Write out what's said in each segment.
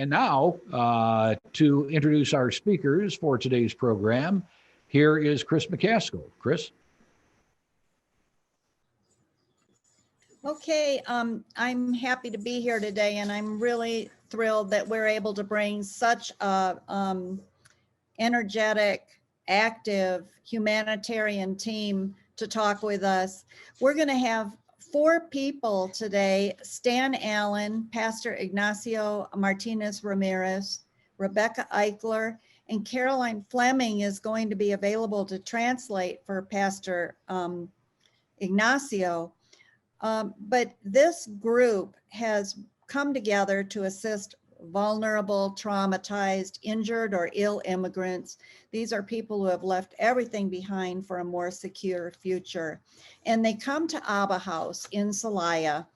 And now, to introduce our speakers for today's program, here is Chris Mccaskill. Chris? Okay, I'm happy to be here today, and I'm really thrilled that we're able to bring such a energetic, active humanitarian team to talk with us. We're going to have 4 people today: Stan Allen, Pastor Ignacio Martinez Ramirez, Rebecca Eichler, and Caroline Fleming is going to be available to translate for Pastor Ignacio. But this group has come together to assist vulnerable, traumatized, injured, or ill immigrants. These are people who have left everything behind for a more secure future. And they come to Abba House in Celaya,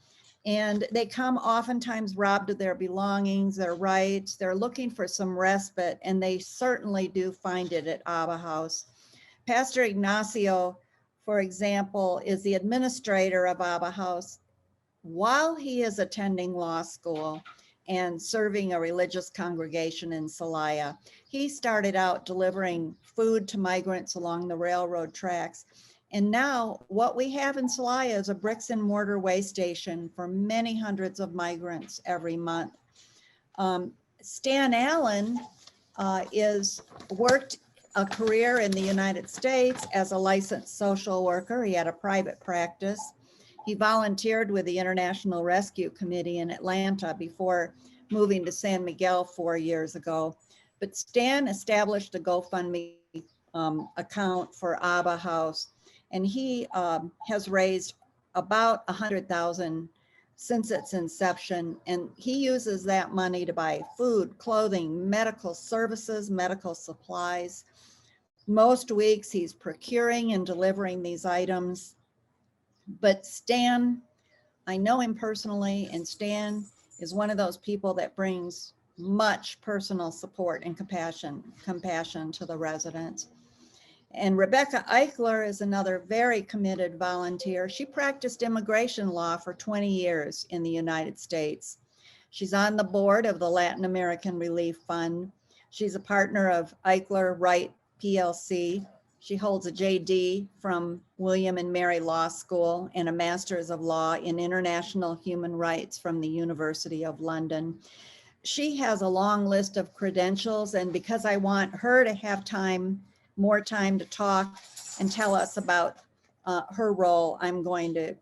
and they come oftentimes robbed of their belongings, their rights. They're looking for some respite, and they certainly do find it at Abba House. Pastor Ignacio, for example, is the administrator of Abba House while he is attending law school and serving a religious congregation in Celaya. He started out delivering food to migrants along the railroad tracks. And now what we have in Celaya is a bricks and mortar way station for many hundreds of migrants every month. Stan Allen is worked a career in the United States as a licensed social worker. He had a private practice. He volunteered with the International Rescue Committee in Atlanta before moving to San Miguel 4 years ago. But Stan established a GoFundMe account for Abba House, and he has raised about $100,000 since its inception. And he uses that money to buy food, clothing, medical services, medical supplies. Most weeks he's procuring and delivering these items. But Stan, I know him personally, and Stan is one of those people that brings much personal support and compassion to the residents. And Rebecca Eichler is another very committed volunteer. She practiced immigration law for 20 years in the United States. She's on the board of the Latin American Relief Fund. She's a partner of Eichler Wright PLC. She holds a JD from William and Mary Law School and a Master's of Law in International Human Rights from the University of London. She has a long list of credentials, and because I want her to have more time to talk and tell us about her role, I'm going to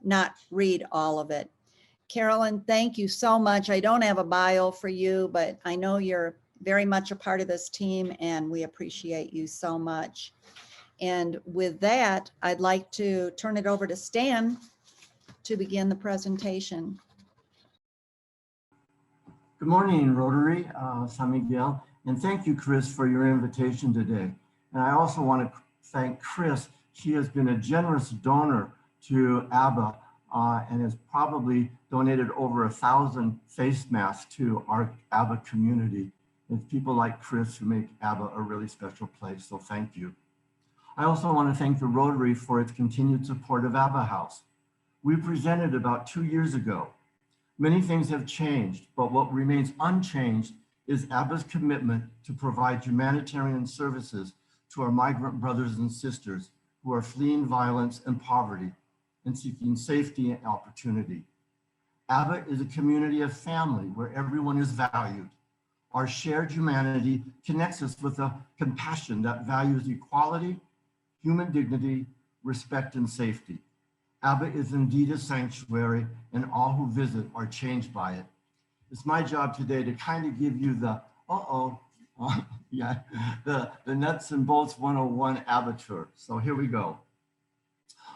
not read all of it. Carolyn, thank you so much. I don't have a bio for you, but I know you're very much a part of this team, and we appreciate you so much. And with that, I'd like to turn it over to Stan to begin the presentation. Good morning, Rotary, San Miguel, and thank you, Chris, for your invitation today. And I also want to thank Chris. She has been a generous donor to Abba and has probably donated over 1,000 face masks to our Abba community. It's people like Chris who make Abba a really special place, so thank you. I also want to thank the Rotary for its continued support of Abba House. We presented about 2 years ago. Many things have changed, but what remains unchanged is Abba's commitment to provide humanitarian services to our migrant brothers and sisters who are fleeing violence and poverty and seeking safety and opportunity. Abba is a community of family where everyone is valued. Our shared humanity connects us with a compassion that values equality, human dignity, respect, and safety. Abba is indeed a sanctuary, and all who visit are changed by it. It's my job today to kind of give you the the nuts and bolts 101 Abba tour. So here we go.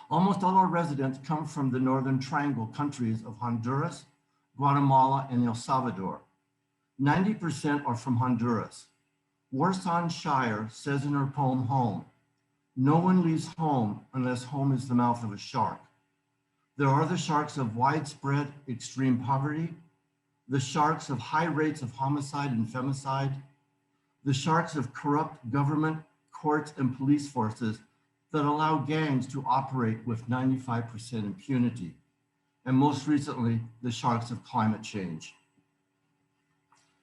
Almost all our residents come from the Northern Triangle countries of Honduras, Guatemala, and El Salvador. 90% are from Honduras. Warsan Shire says in her poem, Home, no one leaves home unless home is the mouth of a shark. There are the sharks of widespread extreme poverty, the sharks of high rates of homicide and femicide, the sharks of corrupt government, courts, and police forces that allow gangs to operate with 95% impunity, and most recently, the sharks of climate change.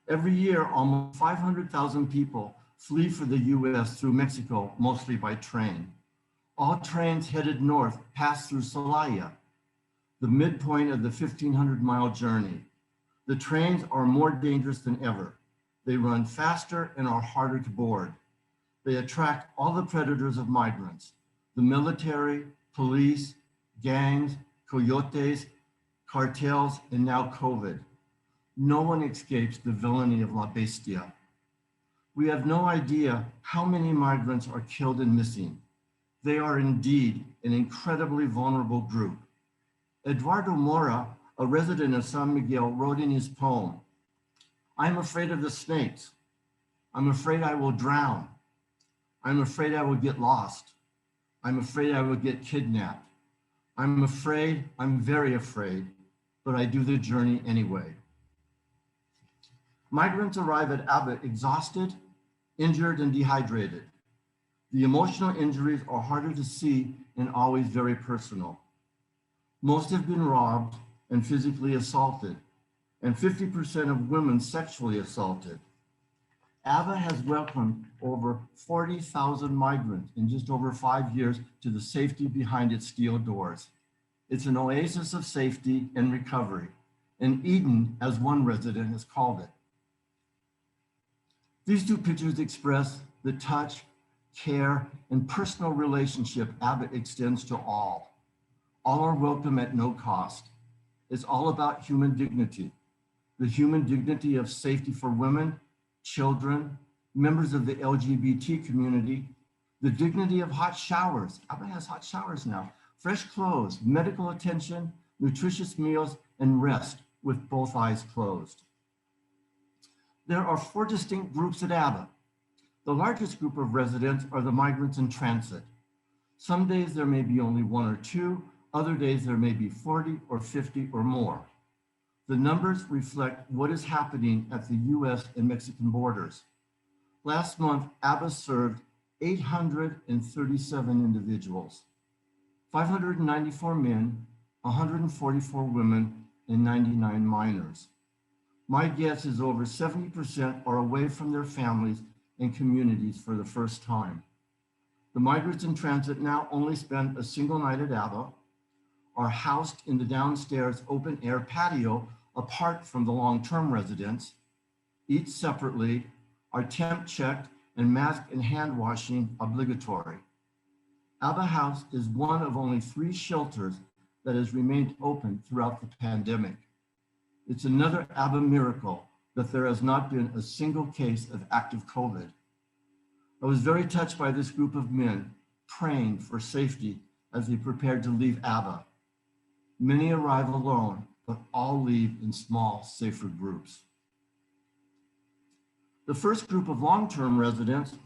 Every year, almost 500,000 people flee for the US through Mexico, mostly by train. All trains headed north pass through Celaya, the midpoint of the 1,500-mile journey. The trains are more dangerous than ever. They run faster and are harder to board. They attract all the predators of migrants, the military, police, gangs, coyotes, cartels, and now COVID. No one escapes the villainy of La Bestia. We have no idea how many migrants are killed and missing. They are indeed an incredibly vulnerable group. Eduardo Mora, a resident of San Miguel, wrote in his poem, "I'm afraid of the snakes. I'm afraid I will drown. I'm afraid I will get lost. I'm afraid I will get kidnapped. I'm afraid, I'm very afraid, but I do the journey anyway." Migrants arrive at Abba exhausted, injured, and dehydrated. The emotional injuries are harder to see and always very personal. Most have been robbed and physically assaulted, and 50% of women sexually assaulted. Abba has welcomed over 40,000 migrants in just over 5 years to the safety behind its steel doors. It's an oasis of safety and recovery, an Eden, as one resident has called it. These two pictures express the touch, care, and personal relationship Abba extends to all. All are welcome at no cost. It's all about human dignity, the human dignity of safety for women, children, members of the LGBT community, the dignity of hot showers. Abba has hot showers now, fresh clothes, medical attention, nutritious meals, and rest with both eyes closed. There are 4 distinct groups at Abba. The largest group of residents are the migrants in transit. Some days there may be only 1 or 2, other days there may be 40 or 50 or more. The numbers reflect what is happening at the US and Mexican borders. Last month, Abba served 837 individuals, 594 men, 144 women, and 99 minors. My guess is over 70% are away from their families and communities for the first time. The migrants in transit now only spend a single night at Abba, are housed in the downstairs open air patio apart from the long-term residents, eat separately, are temp checked, and mask and hand washing obligatory. Abba House is one of only 3 shelters that has remained open throughout the pandemic. It's another Abba miracle that there has not been a single case of active COVID. I was very touched by this group of men praying for safety as they prepared to leave Abba. Many arrive alone, but all leave in small, safer groups. The first group of long-term residents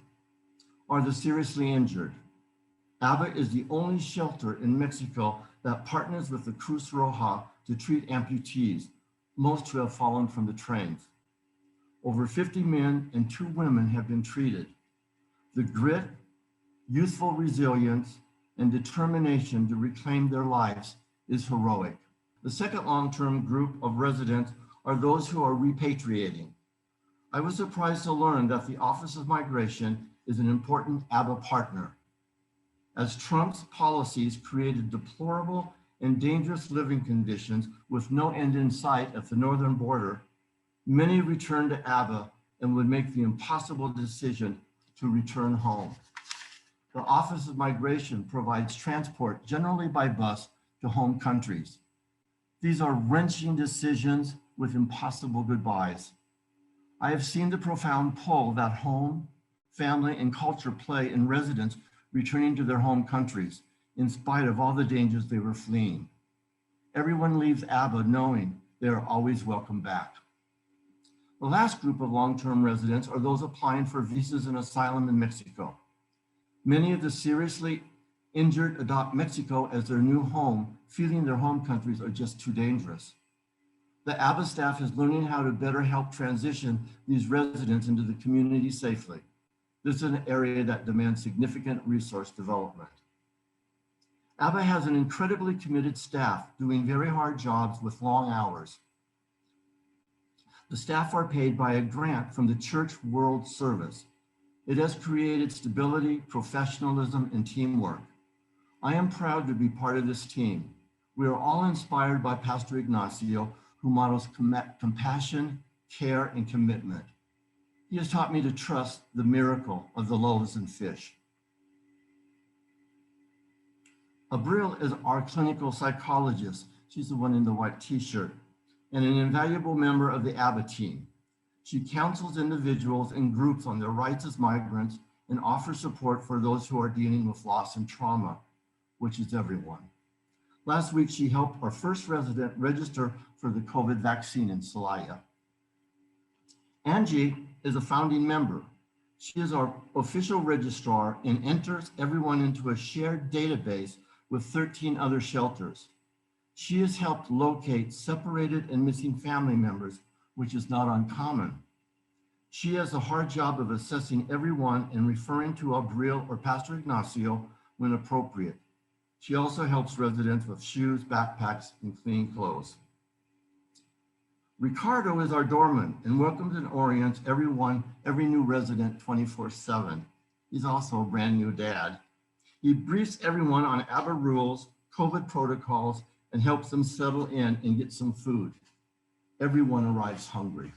are the seriously injured. Abba is the only shelter in Mexico that partners with the Cruz Roja to treat amputees, most who have fallen from the trains. Over 50 men and 2 women have been treated. The grit, youthful resilience, and determination to reclaim their lives is heroic. The second long-term group of residents are those who are repatriating. I was surprised to learn that the Office of Migration is an important Abba partner. As Trump's policies created deplorable and dangerous living conditions with no end in sight at the northern border, many returned to Abba and would make the impossible decision to return home. The Office of Migration provides transport, generally by bus, to home countries. These are wrenching decisions with impossible goodbyes. I have seen the profound pull that home, family, and culture play in residents returning to their home countries, in spite of all the dangers they were fleeing. Everyone leaves Abba knowing they are always welcome back. The last group of long-term residents are those applying for visas and asylum in Mexico. Many of the seriously injured adopt Mexico as their new home, feeling their home countries are just too dangerous. The Abba staff is learning how to better help transition these residents into the community safely. This is an area that demands significant resource development. Abba has an incredibly committed staff doing very hard jobs with long hours. The staff are paid by a grant from the Church World Service. It has created stability, professionalism, and teamwork. I am proud to be part of this team. We are all inspired by Pastor Ignacio, who models compassion, care, and commitment. He has taught me to trust the miracle of the loaves and fish. Abril is our clinical psychologist. She's the one in the white t-shirt, and an invaluable member of the Abba team. She counsels individuals and groups on their rights as migrants and offers support for those who are dealing with loss and trauma, which is everyone. Last week, she helped our first resident register for the COVID vaccine in Celaya. Angie is a founding member. She is our official registrar and enters everyone into a shared database with 13 other shelters. She has helped locate separated and missing family members, which is not uncommon. She has a hard job of assessing everyone and referring to Abril or Pastor Ignacio when appropriate. She also helps residents with shoes, backpacks, and clean clothes. Ricardo is our doorman and welcomes and orients every new resident 24/7. He's also a brand new dad. He briefs everyone on Abba rules, COVID protocols, and helps them settle in and get some food. Everyone arrives hungry.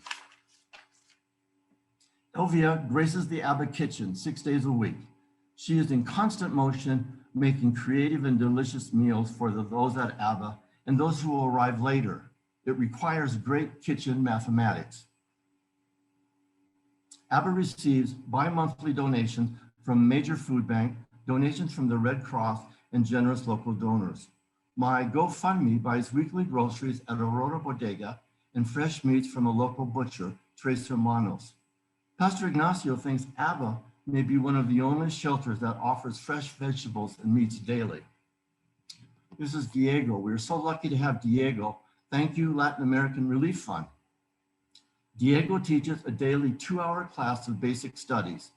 Elvia graces the Abba kitchen 6 days a week. She is in constant motion, making creative and delicious meals for those at Abba and those who will arrive later. It requires great kitchen mathematics. Abba receives bi-monthly donations from major food bank, donations from the Red Cross, and generous local donors. My GoFundMe buys weekly groceries at Aurora Bodega and fresh meats from a local butcher, Tres Hermanos. Pastor Ignacio thinks Abba may be one of the only shelters that offers fresh vegetables and meats daily. This is Diego. We're so lucky to have Diego. Thank you, Latin American Relief Fund. Diego teaches a daily 2-hour class of basic studies.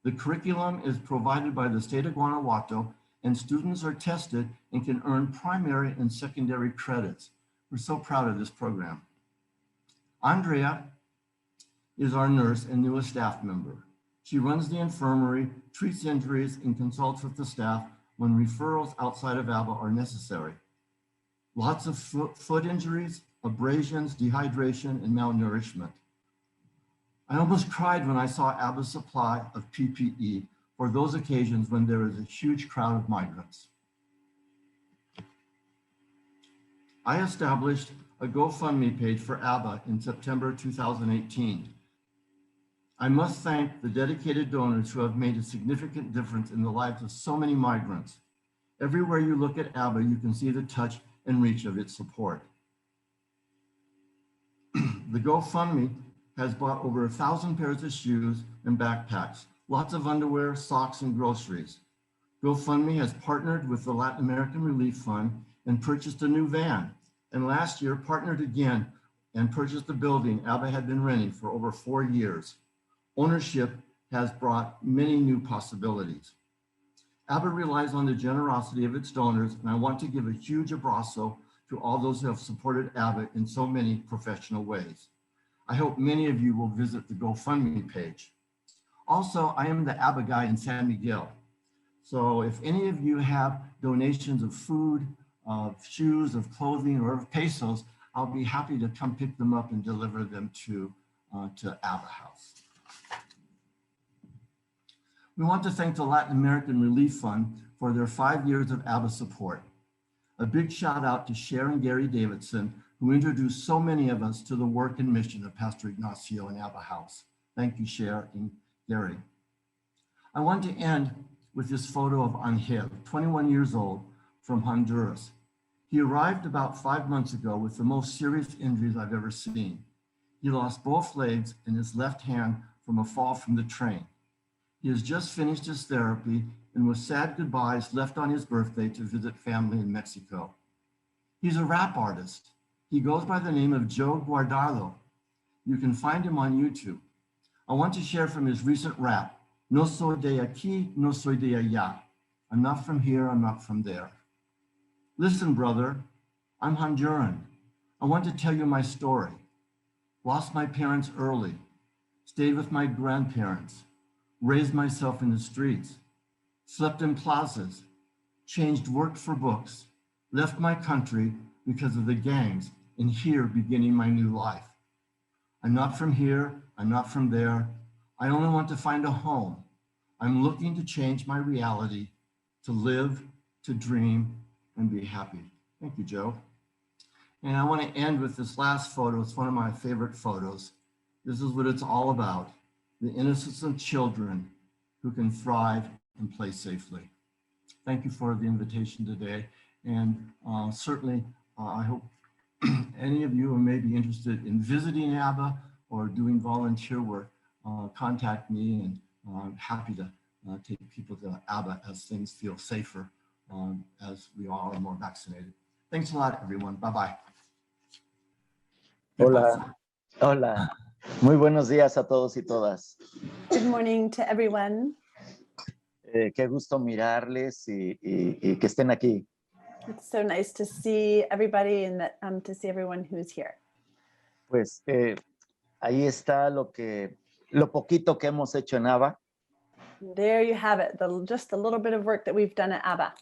The curriculum is provided by the state of Guanajuato, and students are tested and can earn primary and secondary credits. We're so proud of this program. Andrea is our nurse and newest staff member. She runs the infirmary, treats injuries, and consults with the staff when referrals outside of Abba are necessary. Lots of foot injuries, abrasions, dehydration, and malnourishment. I almost cried when I saw Abba's supply of PPE for those occasions when there is a huge crowd of migrants. I established a GoFundMe page for Abba in September 2018. I must thank the dedicated donors who have made a significant difference in the lives of so many migrants. Everywhere you look at Abba, you can see the touch and reach of its support. The GoFundMe has bought over 1,000 pairs of shoes and backpacks, lots of underwear, socks, and groceries. GoFundMe has partnered with the Latin American Relief Fund and purchased a new van, and last year partnered again and purchased the building Abba had been renting for over 4 years. Ownership has brought many new possibilities. Abba relies on the generosity of its donors, and I want to give a huge abrazo to all those who have supported Abba in so many professional ways. I hope many of you will visit the GoFundMe page. Also, I am the Abba guy in San Miguel. So if any of you have donations of food, of shoes, of clothing, or of pesos, I'll be happy to come pick them up and deliver them to Abba House. We want to thank the Latin American Relief Fund for their 5 years of Abba support. A big shout out to Cher and Gary Davidson, who introduced so many of us to the work and mission of Pastor Ignacio and Abba House. Thank you, Cher and Gary. I want to end with this photo of Angel, 21 years old, from Honduras. He arrived about 5 months ago with the most serious injuries I've ever seen. He lost both legs and his left hand from a fall from the train. He has just finished his therapy and with sad goodbyes left on his birthday to visit family in Mexico. He's a rap artist. He goes by the name of Joe Guardado. You can find him on YouTube. I want to share from his recent rap, No soy de aquí, no soy de allá. I'm not from here, I'm not from there. Listen, brother, I'm Honduran. I want to tell you my story. lost my parents early, stayed with my grandparents, raised myself in the streets, slept in plazas, changed work for books, left my country because of the gangs, and here beginning my new life. I'm not from here, I'm not from there. I only want to find a home. I'm looking to change my reality, to live, to dream, and be happy. Thank you, Joe. And I want to end with this last photo. It's one of my favorite photos. This is what it's all about, the innocence of children who can thrive and play safely. Thank you for the invitation today. And certainly, I hope any of you who may be interested in visiting Abba or doing volunteer work, contact me, and I'm happy to take people to Abba as things feel safer as we all are more vaccinated. Thanks a lot, everyone. Bye-bye. Hola, hola. Muy buenos días a todos y todas. Good morning to everyone. Qué gusto mirarles y que estén aquí. It's so nice to see everybody and that, to see everyone who's here. Pues ahí está lo poquito que hemos hecho en Abba. There you have it, just a little bit of work that we've done at Abba.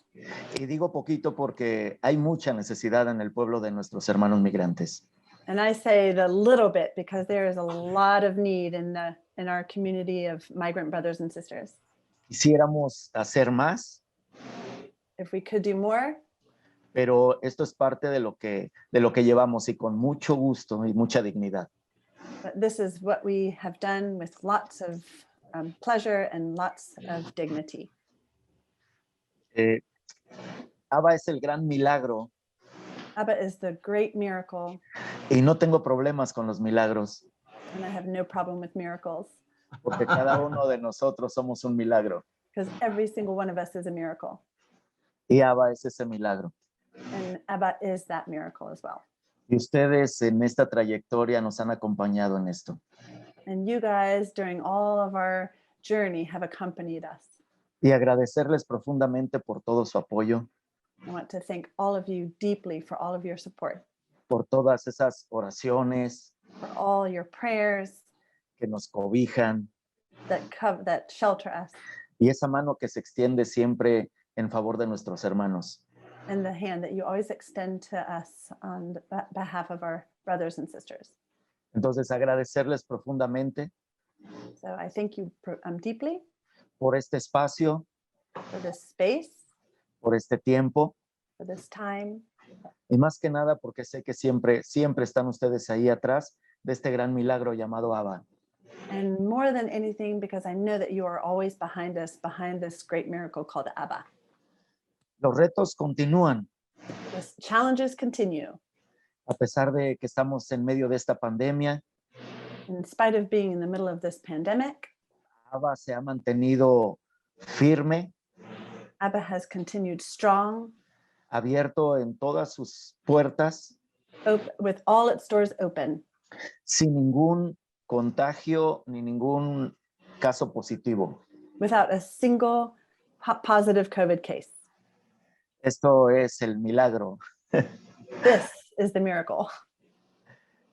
Y digo poquito porque hay mucha necesidad en el pueblo de nuestros hermanos migrantes. And I say the little bit because there is a lot of need in our community of migrant brothers and sisters. Quisiéramos hacer más, If we could do more, pero esto es parte de lo que llevamos y con mucho gusto y mucha dignidad. but this is what we have done with lots of pleasure and lots of dignity. Abba es el gran milagro Abba is the great miracle, y no tengo problemas con los milagros and I have no problem with miracles porque cada uno de nosotros somos un milagro because every single one of us is a miracle. y Abba es ese milagro. And Abba is that miracle as well. Y ustedes en esta trayectoria nos han acompañado en esto. And you guys, during all of our journey, have accompanied us. Y agradecerles profundamente por todo su apoyo, I want to thank all of you deeply for all of your support, por todas esas oraciones for all your prayers que nos cobijan that shelter us, y esa mano que se extiende siempre en favor de nuestros hermanos. and the hand that you always extend to us on behalf of our brothers and sisters. Entonces agradecerles profundamente So I thank you deeply por este espacio, for this space, por este tiempo for this time, y más que nada porque sé que siempre están ustedes ahí atrás de este gran milagro llamado Abba. and more than anything, because I know that you are always behind us, behind this great miracle called Abba. Los retos continúan The challenges continue. a pesar de que estamos en medio de esta pandemia. In spite of being in the middle of this pandemic, Abba se ha mantenido firme, Abba has continued strong, abierto en todas sus puertas, with all its doors open, sin ningún contagio ni ningún caso positivo. without a single positive COVID case. Esto es el milagro. This is the miracle.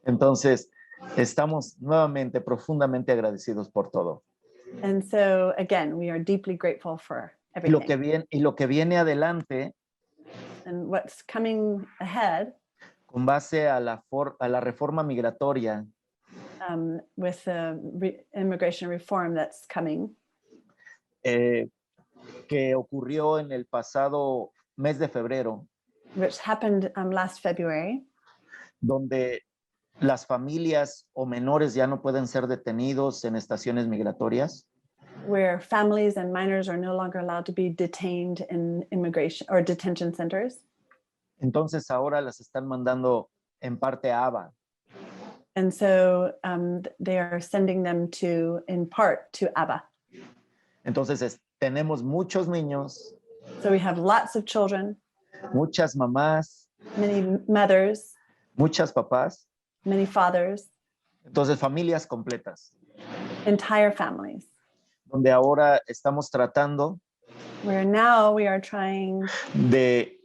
Entonces, estamos nuevamente profundamente agradecidos por todo. And so, again, we are deeply grateful for everything. Lo que viene adelante, And what's coming ahead con base a la reforma migratoria, with the immigration reform that's coming, que ocurrió en el pasado mes de febrero, which happened last February, donde las familias o menores ya no pueden ser detenidos en estaciones migratorias. where families and minors are no longer allowed to be detained in immigration or detention centers. Entonces ahora las están mandando en parte a Abba. And so they are sending them in part to Abba. Entonces tenemos muchos niños, So we have lots of children, muchas mamás, many mothers, muchas papás. many fathers, Entonces familias completas, entire families, donde ahora estamos tratando where now we are trying de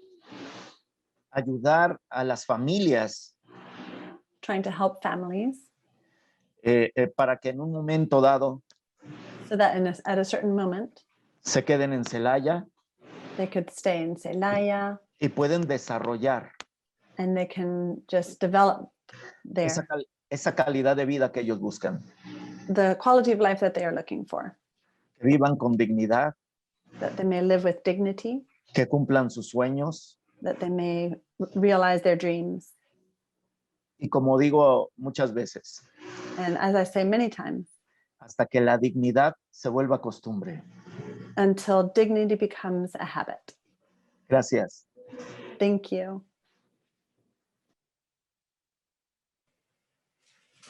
ayudar a las familias to help families para que en un momento dado so that at a certain moment, se queden en Celaya they could stay in Celaya y pueden desarrollar and they can just develop there esa calidad de vida que ellos buscan. the quality of life that they are looking for, Que vivan con dignidad, that they may live with dignity, que cumplan sus sueños. that they may realize their dreams. Y como digo muchas veces, And as I say many times, hasta que la dignidad se vuelva costumbre. until dignity becomes a habit. Gracias. Thank you.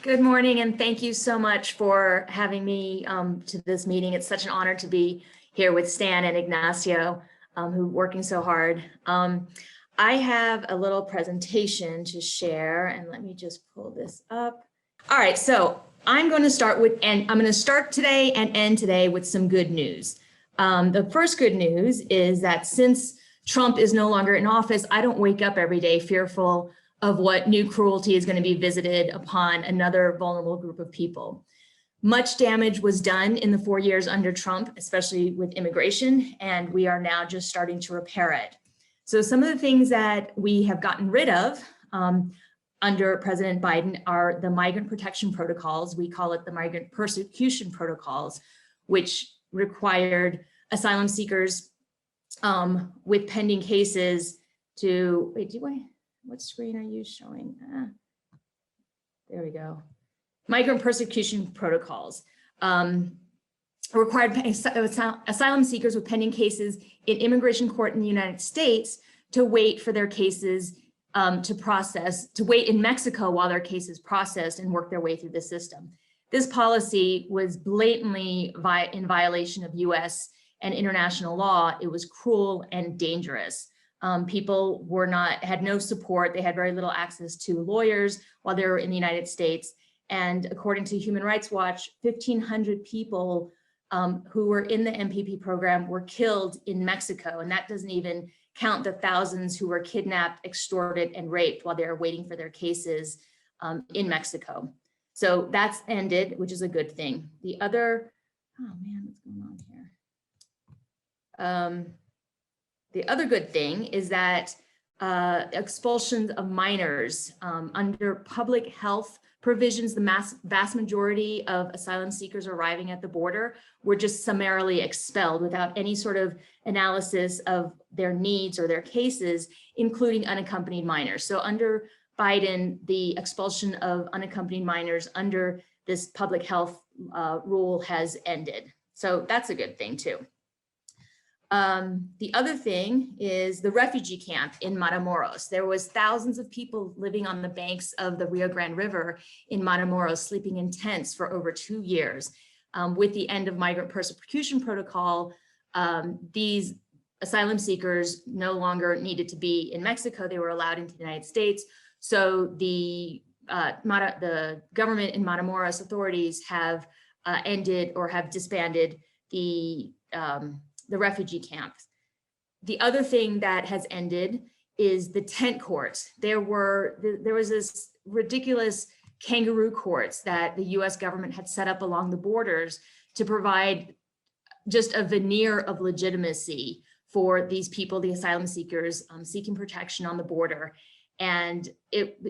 Good morning, and thank you so much for having me to this meeting. It's such an honor to be here with Stan and Ignacio, who are working so hard. I have a little presentation to share, and let me just pull this up. All right, so I'm going to start with, and I'm going to start today and end today with some good news. The first good news is that since Trump is no longer in office, I don't wake up every day fearful of what new cruelty is going to be visited upon another vulnerable group of people. Much damage was done in the 4 years under Trump, especially with immigration, and we are now just starting to repair it. So some of the things that we have gotten rid of under President Biden are the migrant protection protocols. We call it the migrant persecution protocols, which required asylum seekers with pending cases to, wait, what screen are you showing? There we go. Migrant persecution protocols required asylum seekers with pending cases in immigration court in the United States to wait for their cases to wait in Mexico while their case is processed and work their way through the system. This policy was blatantly in violation of US and international law. It was cruel and dangerous. People had no support. They had very little access to lawyers while they were in the United States. And according to Human Rights Watch, 1,500 people who were in the MPP program were killed in Mexico. And that doesn't even count the thousands who were kidnapped, extorted, and raped while they were waiting for their cases in Mexico. So that's ended, which is a good thing. The other, oh man, what's going on here? The other good thing is that expulsions of minors under public health provisions, the vast majority of asylum seekers arriving at the border were just summarily expelled without any sort of analysis of their needs or their cases, including unaccompanied minors. So under Biden, the expulsion of unaccompanied minors under this public health rule has ended. So that's a good thing too. The other thing is the refugee camp in Matamoros. There was thousands of people living on the banks of the Rio Grande River in Matamoros, sleeping in tents for over 2 years. With the end of migrant persecution protocol, these asylum seekers no longer needed to be in Mexico. They were allowed into the United States. So the government in Matamoros authorities have ended or have disbanded the refugee camps. The other thing that has ended is the tent courts. There was this ridiculous kangaroo courts that the US government had set up along the borders to provide just a veneer of legitimacy for these people, the asylum seekers seeking protection on the border. And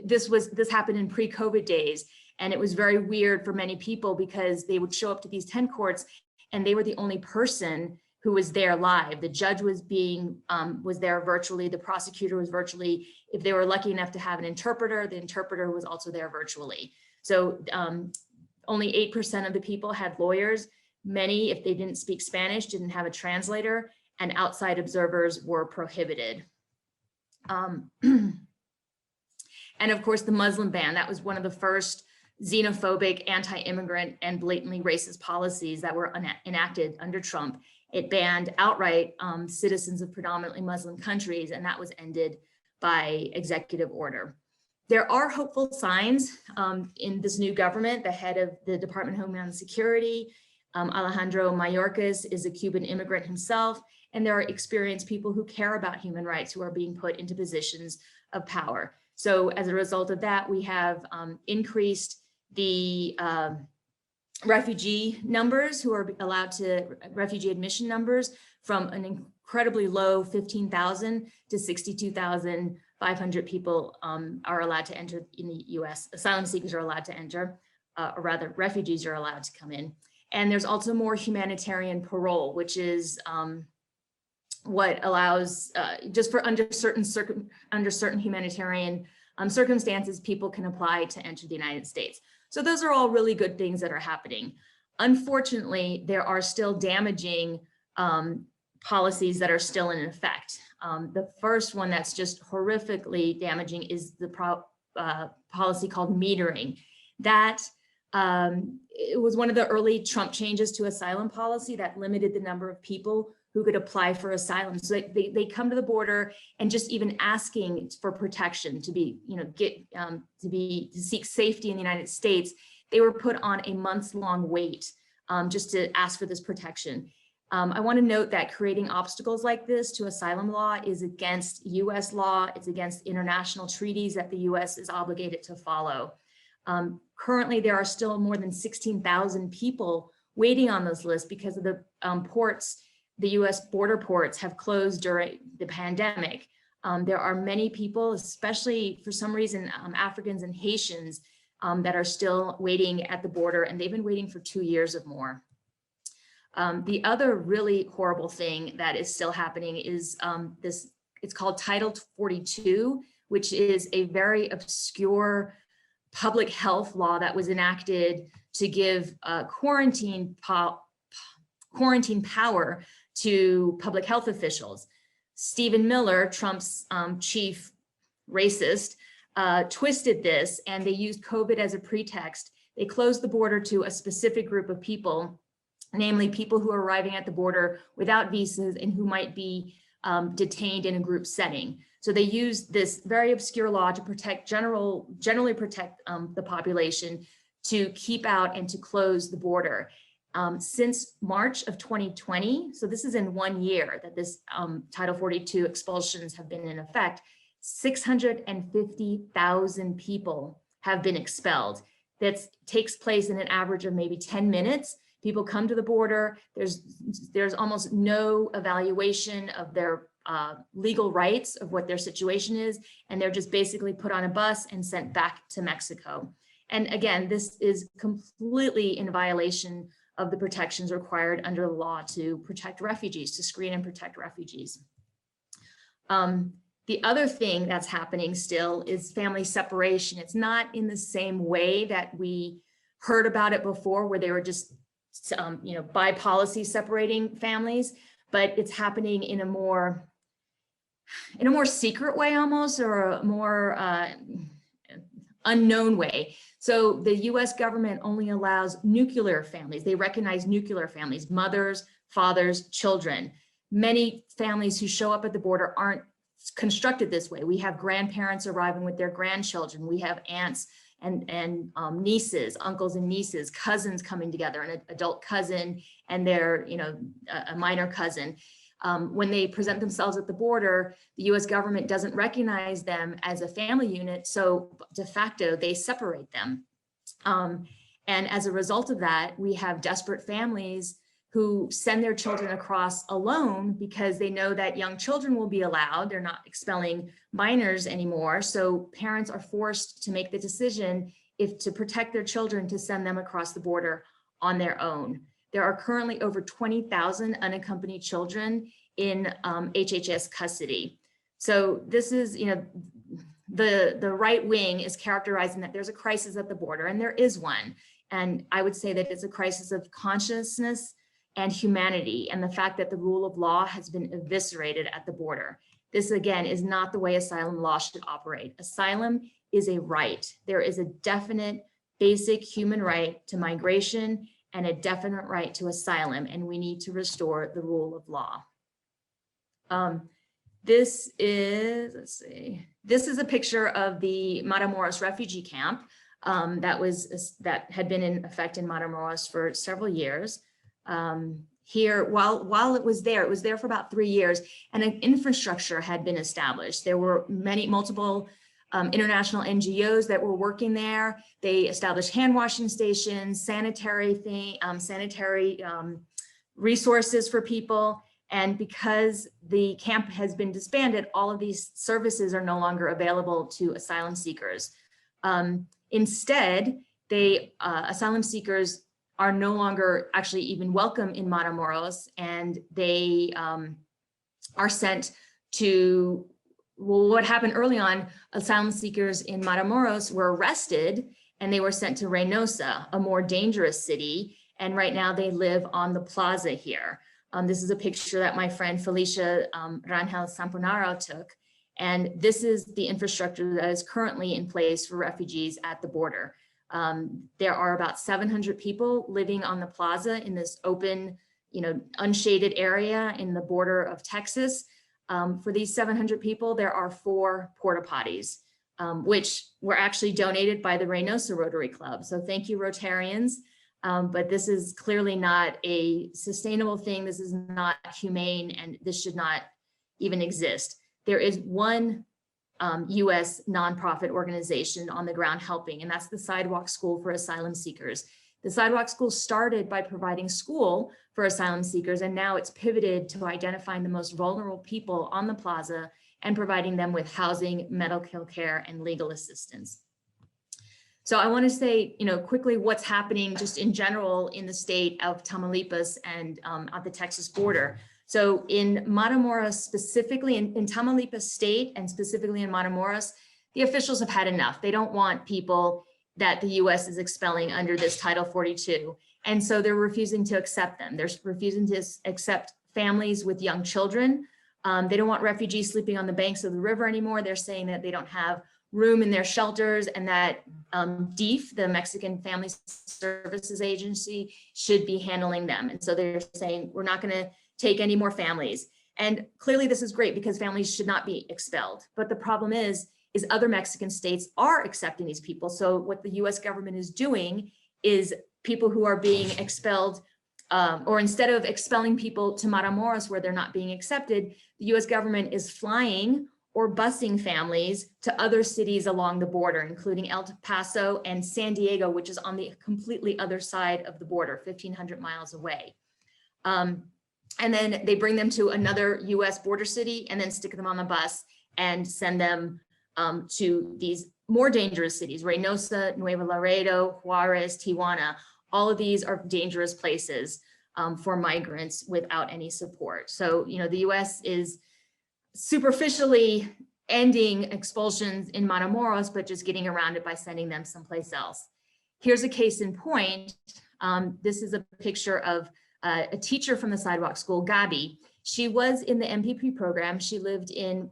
this happened in pre-COVID days. And it was very weird for many people because they would show up to these tent courts and they were the only person who was there live. The judge was there virtually. The prosecutor was virtually. If they were lucky enough to have an interpreter, the interpreter was also there virtually. So only 8% of the people had lawyers. Many, if they didn't speak Spanish, didn't have a translator, and outside observers were prohibited. And of course, the Muslim ban, that was one of the first xenophobic, anti-immigrant, and blatantly racist policies that were enacted under Trump. It banned outright citizens of predominantly Muslim countries, and that was ended by executive order. There are hopeful signs in this new government. The head of the Department of Homeland Security, Alejandro Mayorkas, is a Cuban immigrant himself, and there are experienced people who care about human rights who are being put into positions of power. So as a result of that, we have increased the refugee numbers who are allowed to, refugee admission numbers from an incredibly low 15,000 to 62,500 people are allowed to enter in the US. Asylum seekers are allowed to enter, or rather refugees are allowed to come in. And there's also more humanitarian parole, which is what allows, just for under certain humanitarian circumstances, people can apply to enter the United States. So those are all really good things that are happening. Unfortunately, there are still damaging policies that are still in effect. The first one that's just horrifically damaging is the policy called metering. That it was one of the early Trump changes to asylum policy that limited the number of people who could apply for asylum. So they come to the border and just even asking for protection to be, to seek safety in the United States, they were put on a months-long wait just to ask for this protection. I want to note that creating obstacles like this to asylum law is against US law. It's against international treaties that the US is obligated to follow. Currently, there are still more than 16,000 people waiting on those lists because of the ports. The US border ports have closed during the pandemic. There are many people, especially for some reason, Africans and Haitians that are still waiting at the border, and they've been waiting for 2 years or more. The other really horrible thing that is still happening is it's called Title 42, which is a very obscure public health law that was enacted to give quarantine power to public health officials. Stephen Miller, Trump's chief racist, twisted this, and they used COVID as a pretext. They closed the border to a specific group of people, namely people who are arriving at the border without visas and who might be detained in a group setting. So they used this very obscure law to protect generally protect the population, to keep out and to close the border. Since March of 2020, so this is in 1 year that this Title 42 expulsions have been in effect, 650,000 people have been expelled. That takes place in an average of maybe 10 minutes. People come to the border, there's almost no evaluation of their legal rights of what their situation is, and they're just basically put on a bus and sent back to Mexico. And again, this is completely in violation of the protections required under the law to protect refugees, to screen and protect refugees. The other thing that's happening still is family separation. It's not in the same way that we heard about it before, where they were just by policy separating families, but it's happening in a more secret way almost, or a more unknown way. So the US government only allows nuclear families. They recognize nuclear families, mothers, fathers, children. Many families who show up at the border aren't constructed this way. We have grandparents arriving with their grandchildren. We have aunts and nieces, uncles and nieces, cousins coming together, an adult cousin and their, a minor cousin. When they present themselves at the border, the US government doesn't recognize them as a family unit, so de facto, they separate them. And as a result of that, we have desperate families who send their children across alone because they know that young children will be allowed. They're not expelling minors anymore. So parents are forced to make the decision, if to protect their children, to send them across the border on their own. There are currently over 20,000 unaccompanied children in HHS custody. So this is, the right wing is characterizing that there's a crisis at the border, and there is one. And I would say that it's a crisis of consciousness and humanity, and the fact that the rule of law has been eviscerated at the border. This, again, is not the way asylum law should operate. Asylum is a right. There is a definite basic human right to migration and a definite right to asylum, and we need to restore the rule of law. This is a picture of the Matamoros refugee camp that had been in effect in Matamoros for several years. Here, while it was there for about 3 years, and an infrastructure had been established. There were multiple international NGOs that were working there. They established hand washing stations, sanitary resources for people. And because the camp has been disbanded, all of these services are no longer available to asylum seekers. Instead, asylum seekers are no longer actually even welcome in Matamoros, and they are sent to, well, what happened early on, asylum seekers in Matamoros were arrested and they were sent to Reynosa, a more dangerous city. And right now they live on the plaza here. This is a picture that my friend Felicia Rangel Sampunaro took. And this is the infrastructure that is currently in place for refugees at the border. There are about 700 people living on the plaza in this open, unshaded area in the border of Texas. For these 700 people, there are 4 porta potties, which were actually donated by the Reynosa Rotary Club. So thank you, Rotarians. But this is clearly not a sustainable thing. This is not humane, and this should not even exist. There is one US nonprofit organization on the ground helping, and that's the Sidewalk School for Asylum Seekers. The Sidewalk School started by providing school for asylum seekers, and now it's pivoted to identifying the most vulnerable people on the plaza and providing them with housing, medical care, and legal assistance. So I want to say, quickly what's happening just in general in the state of Tamaulipas and at the Texas border. So in Matamoros, specifically in Tamaulipas state and specifically in Matamoros, the officials have had enough. They don't want people that the US is expelling under this Title 42. And so they're refusing to accept them. They're refusing to accept families with young children. They don't want refugees sleeping on the banks of the river anymore. They're saying that they don't have room in their shelters and that DEEF, the Mexican Family Services Agency, should be handling them. And so they're saying, we're not gonna take any more families. And clearly this is great because families should not be expelled. But the problem is other Mexican states are accepting these people. So what the US government is doing is people who are being expelled, or instead of expelling people to Matamoros where they're not being accepted, the US government is flying or busing families to other cities along the border, including El Paso and San Diego, which is on the completely other side of the border, 1,500 miles away. And then they bring them to another US border city and then stick them on the bus and send them to these more dangerous cities, Reynosa, Nuevo Laredo, Juarez, Tijuana. All of these are dangerous places for migrants without any support. So, the US is superficially ending expulsions in Matamoros, but just getting around it by sending them someplace else. Here's a case in point. This is a picture of a teacher from the Sidewalk School, Gabi. She was in the MPP program. She lived in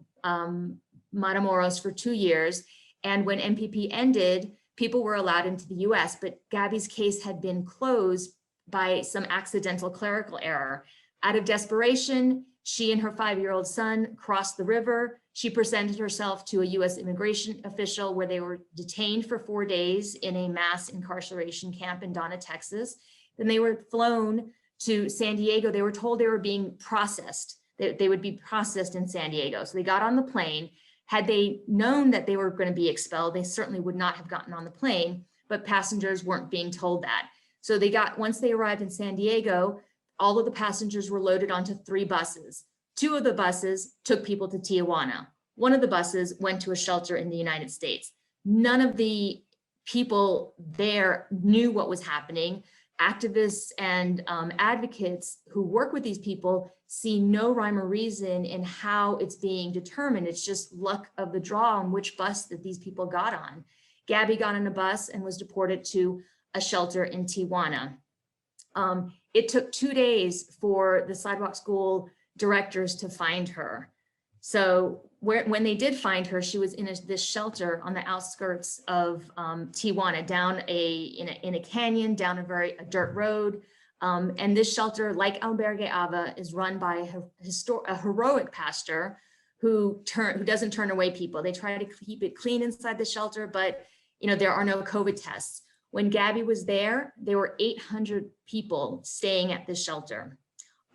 Matamoros for 2 years. And when MPP ended, people were allowed into the US, but Gabi's case had been closed by some accidental clerical error. Out of desperation, she and her 5-year-old son crossed the river. She presented herself to a US immigration official where they were detained for 4 days in a mass incarceration camp in Donna, Texas. Then they were flown to San Diego. They were told they were being processed, that they would be processed in San Diego. So they got on the plane. Had they known that they were going to be expelled, they certainly would not have gotten on the plane, but passengers weren't being told that. So once they arrived in San Diego, all of the passengers were loaded onto 3 buses. 2 of the buses took people to Tijuana. 1 of the buses went to a shelter in the United States. None of the people there knew what was happening. Activists and advocates who work with these people see no rhyme or reason in how it's being determined. It's just luck of the draw on which bus that these people got on. Gabi got on a bus and was deported to a shelter in Tijuana. It took 2 days for the Sidewalk School directors to find her. So when they did find her, she was in this shelter on the outskirts of Tijuana, down in a canyon, down a dirt road. And this shelter, like Albergue Abba, is run by a heroic pastor who doesn't turn away people. They try to keep it clean inside the shelter, but there are no COVID tests. When Gabi was there were 800 people staying at this shelter.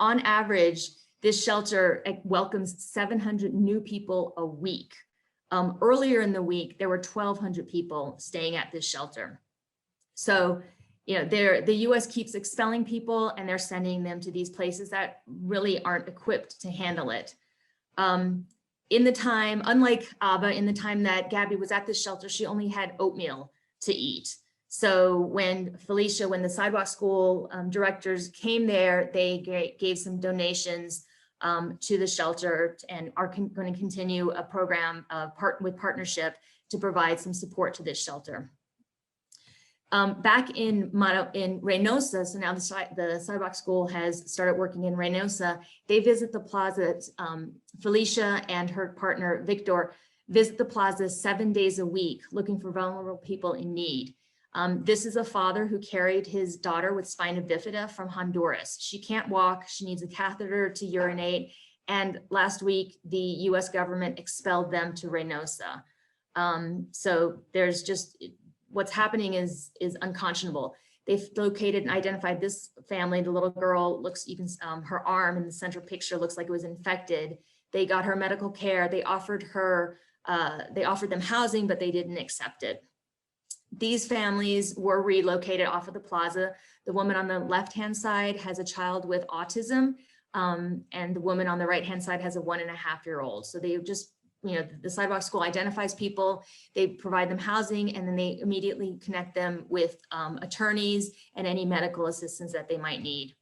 On average, this shelter welcomes 700 new people a week. Earlier in the week, there were 1,200 people staying at this shelter. So, the US keeps expelling people and they're sending them to these places that really aren't equipped to handle it. In the time, unlike Abba, in the time that Gabby was at this shelter, she only had oatmeal to eat. So when the Sidewalk School directors came there, they gave some donations to the shelter and are going to continue a program with partnership to provide some support to this shelter. Back in Reynosa, so now the Sidewalk School has started working in Reynosa. They visit the plaza. Felicia and her partner Victor visit the plaza 7 days a week, looking for vulnerable people in need. This is a father who carried his daughter with spina bifida from Honduras. She can't walk. She needs a catheter to urinate. And last week, the US government expelled them to Reynosa. So there's just, what's happening is unconscionable. They've located and identified this family. The little girl her arm in the center picture looks like it was infected. They got her medical care. They offered them housing, but they didn't accept it. These families were relocated off of the plaza. The woman on the left-hand side has a child with autism, and the woman on the right-hand side has a 1.5-year-old. So they just, the Sidewalk School identifies people, they provide them housing, and then they immediately connect them with attorneys and any medical assistance that they might need.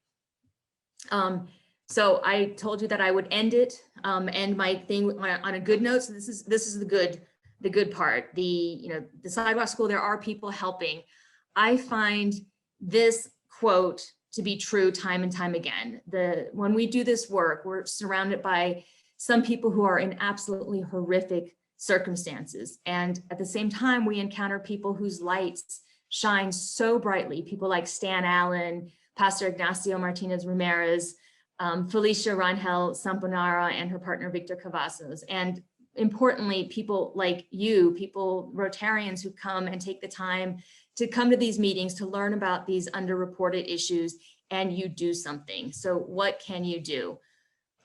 So I told you that I would end my thing on a good note. So this is the good part. The Sidewalk School, there are people helping. I find this quote to be true time and time again. When we do this work, we're surrounded by some people who are in absolutely horrific circumstances. And at the same time, we encounter people whose lights shine so brightly, people like Stan Allen, Pastor Ignacio Martinez Ramirez, Felicia Rangel Samponara, and her partner, Victor Cavazos. And importantly, people like you, Rotarians who come and take the time to come to these meetings to learn about these underreported issues, and you do something. So what can you do?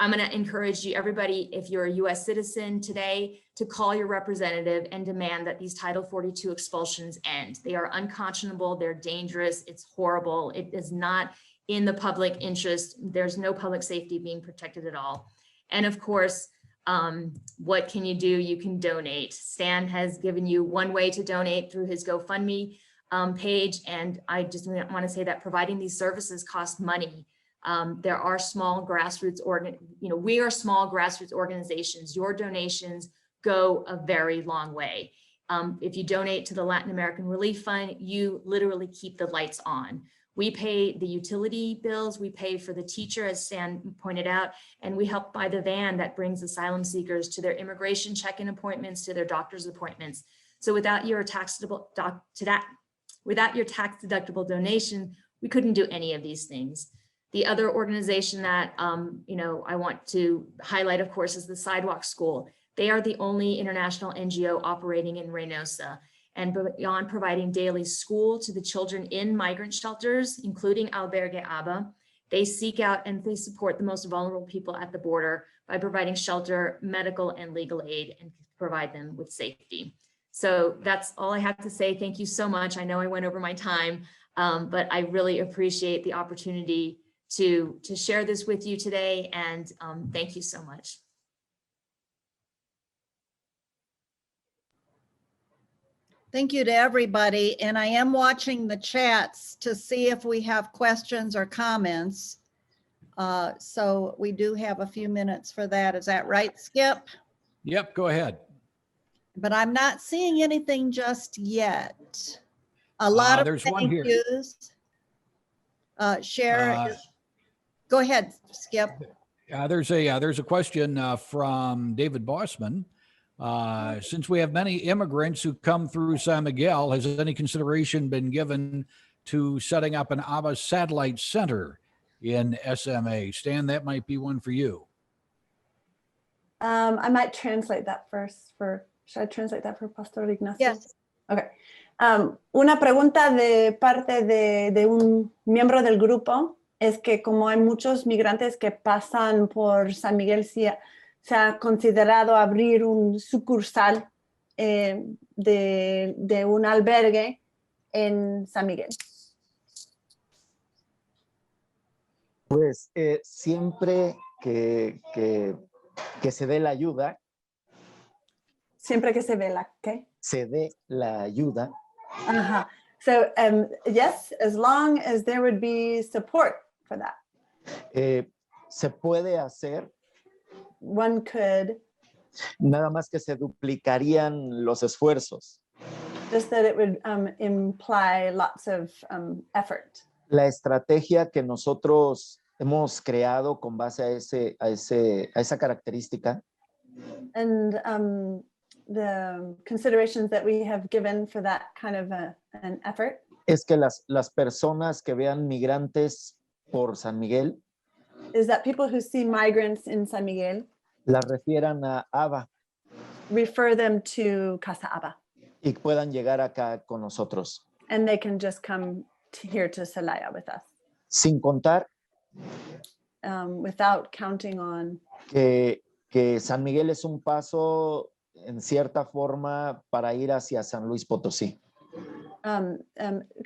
I'm going to encourage you, everybody, if you're a US citizen today, to call your representative and demand that these Title 42 expulsions end. They are unconscionable, they're dangerous, it's horrible, it is not in the public interest, there's no public safety being protected at all. And of course, what can you do? You can donate. Stan has given you one way to donate through his GoFundMe page, and I just want to say that providing these services costs money. There are small grassroots we are small grassroots organizations. Your donations go a very long way. If you donate to the Latin American Relief Fund, you literally keep the lights on. We pay the utility bills, we pay for the teacher, as Stan pointed out, and we help buy the van that brings asylum seekers to their immigration check-in appointments, to their doctor's appointments. So without your tax-deductible donation, we couldn't do any of these things. The other organization that I want to highlight, of course, is the Sidewalk School. They are the only international NGO operating in Reynosa, and beyond providing daily school to the children in migrant shelters, including Albergue Abba, they seek out and they support the most vulnerable people at the border by providing shelter, medical, and legal aid, and provide them with safety. So that's all I have to say. Thank you so much. I know I went over my time, but I really appreciate the opportunity to share this with you today, and thank you so much. Thank you to everybody. And I am watching the chats to see if we have questions or comments. So we do have a few minutes for that. Is that right, Skip? Yep, go ahead. But I'm not seeing anything just yet. A lot of there's one thank here. yous. Go ahead, Skip. There's a question from David Bossman. Since we have many immigrants who come through San Miguel, has any consideration been given to setting up an Abba satellite center in SMA? Stan, that might be one for you. I might translate that first should I translate that for Pastor Ignacio? Yes. Okay. Una pregunta de parte de un miembro del grupo es que como hay muchos migrantes que pasan por San Miguel, se ha considerado abrir un sucursal de un albergue en San Miguel? Pues siempre que se dé la ayuda, Siempre que se ve la ¿qué? se dé la ayuda, Uh-huh. So yes, as long as there would be support for that, se puede hacer, one could, nada más que se duplicarían los esfuerzos. just that it would imply lots of effort. La estrategia que nosotros hemos creado con base a esa característica And the considerations that we have given for that kind of an effort es que las personas que vean migrantes por San Miguel is that people who see migrants in San Miguel las refieran a Abba refer them to Casa Abba, y puedan llegar acá con nosotros. and they can just come here to Celaya with us, Sin contar without counting on que San Miguel es un paso en cierta forma para ir hacia San Luis Potosí.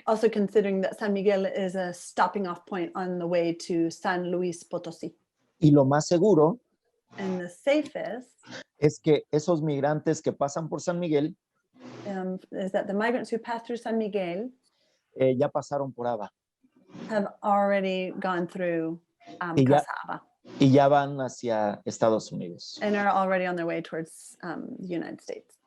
also considering that San Miguel is a stopping off point on the way to San Luis Potosí. Y lo más seguro And the safest es que esos migrantes que pasan por San Miguel is that the migrants who pass through San Miguel ya pasaron por Abba have already gone through Y ya- Casa Abba y ya van hacia Estados Unidos. and are already on their way towards the United States.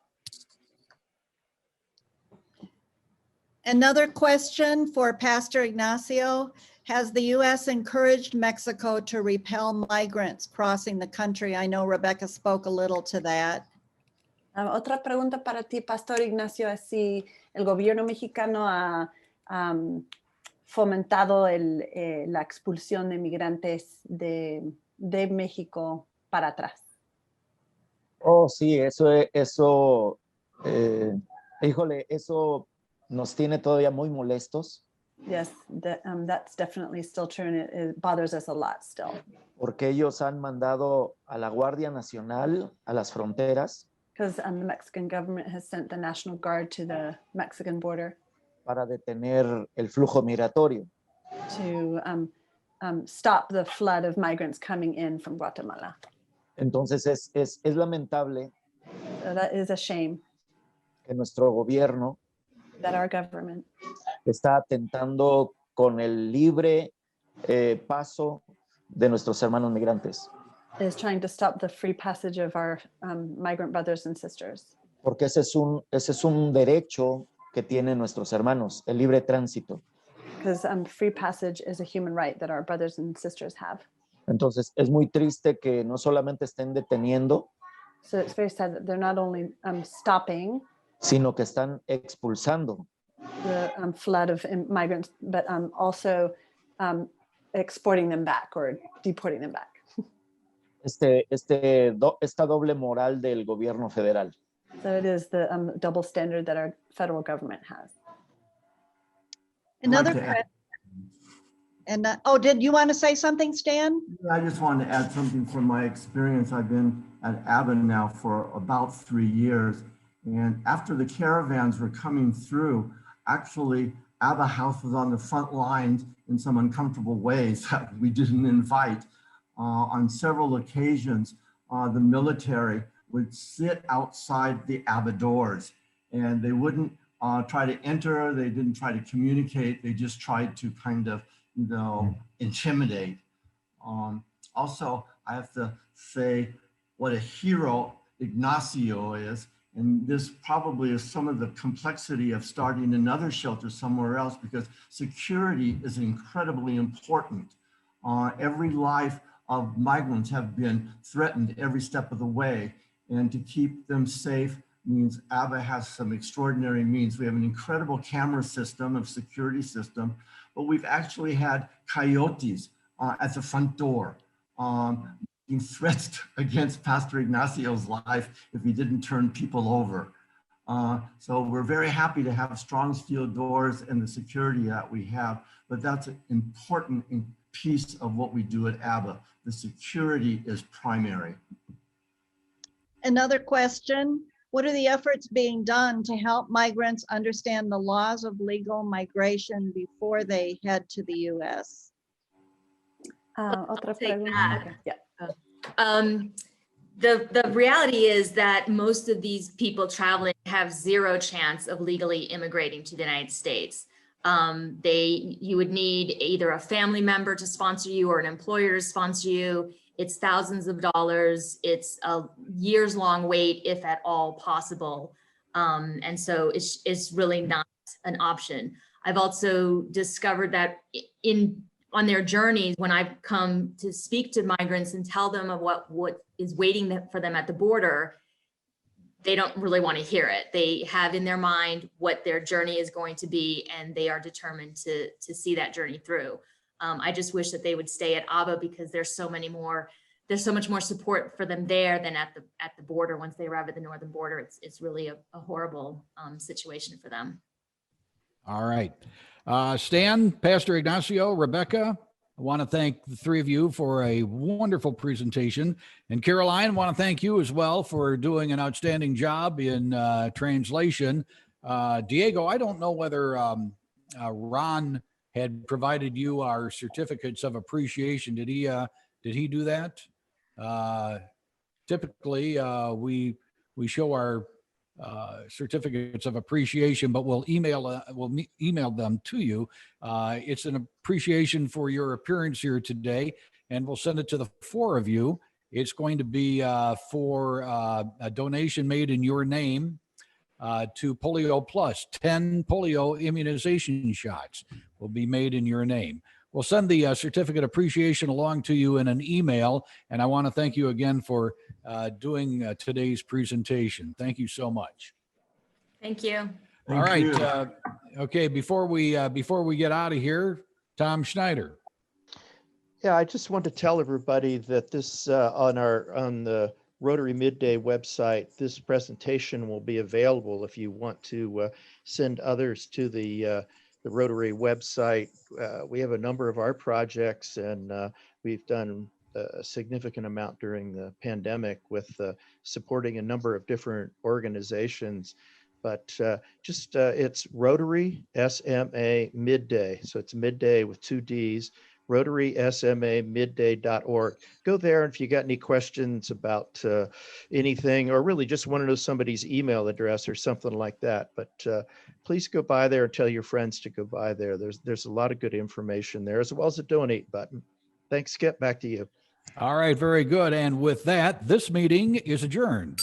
Another question for Pastor Ignacio. Has the U.S. encouraged Mexico to repel migrants crossing the country? I know Rebecca spoke a little to that. Otra pregunta para ti, Pastor Ignacio, es si el gobierno mexicano ha fomentado la expulsión de migrantes de México para atrás. Oh, sí, híjole, eso nos tiene todavía muy molestos Yes, that's definitely still true, and it bothers us a lot still. porque ellos han mandado a la Guardia Nacional a las fronteras Because the Mexican government has sent the National Guard to the Mexican border para detener el flujo migratorio. to stop the flood of migrants coming in from Guatemala. Entonces es lamentable So that is a shame que nuestro gobierno that our government está atentando con el libre paso de nuestros hermanos migrantes, is trying to stop the free passage of our migrant brothers and sisters. porque ese es un derecho que tienen nuestros hermanos, el libre tránsito. Because free passage is a human right that our brothers and sisters have. Entonces es muy triste que no solamente estén deteniendo, So it's very sad that they're not only stopping sino que están expulsando. the flood of migrants, but also exporting them back or deporting them back. Esta doble moral del gobierno federal. So it is the double standard that our federal government has. Another to add- question. And did you want to say something, Stan? I just wanted to add something from my experience. I've been at Abba now for about 3 years. And after the caravans were coming through, actually, Abba House was on the front lines in some uncomfortable ways that we didn't invite. On several occasions, the military would sit outside the Abba doors, and they wouldn't try to enter. They didn't try to communicate. They just tried to kind of, intimidate. Also, I have to say what a hero Ignacio is. And this probably is some of the complexity of starting another shelter somewhere else, because security is incredibly important. Every life of migrants have been threatened every step of the way. And to keep them safe means Abba has some extraordinary means. We have an incredible camera system, of security system, but we've actually had coyotes at the front door, making threats against Pastor Ignacio's life if he didn't turn people over. So we're very happy to have strong steel doors and the security that we have, but that's an important piece of what we do at Abba. The security is primary. Another question. What are the efforts being done to help migrants understand the laws of legal migration before they head to the US? Otra take pregunta. that. Okay, yeah. The reality is that most of these people traveling have zero chance of legally immigrating to the United States. You would need either a family member to sponsor you or an employer to sponsor you. It's thousands of dollars. It's a years-long wait, if at all possible. And so it's really not an option. I've also discovered that on their journeys, when I've come to speak to migrants and tell them of what is waiting for them at the border, they don't really want to hear it. They have in their mind what their journey is going to be, and they are determined to see that journey through. I just wish that they would stay at Abba, because there's so much more support for them there than at the border. Once they arrive at the northern border, it's really a horrible situation for them. All right. Stan, Pastor Ignacio, Rebecca, I want to thank the three of you for a wonderful presentation. And Caroline, I want to thank you as well for doing an outstanding job in translation. Diego, I don't know whether Ron had provided you our certificates of appreciation. Did he do that? Typically, we show our certificates of appreciation, but we'll email them to you. It's an appreciation for your appearance here today, and we'll send it to the four of you. It's going to be for a donation made in your name to Polio Plus. 10 polio immunization shots will be made in your name. We'll send the certificate appreciation along to you in an email, and I want to thank you again for doing today's presentation. Thank you so much. Thank you. All right. you. Okay. Before we get out of here, Tom Schneider. Yeah, I just want to tell everybody that this on the Rotary Midday website, this presentation will be available if you want to send others to the Rotary website. We have a number of our projects, and we've done a significant amount during the pandemic with supporting a number of different organizations. But it's Rotary SMA Midday. So it's Midday with 2 Ds, RotarySMAMidday.org. Go there, and if you got any questions about anything, or really just want to know somebody's email address or something like that, but please go by there and tell your friends to go by there. There's a lot of good information there, as well as a donate button. Thanks, Skip. Back to you. All right. Very good. And with that, this meeting is adjourned.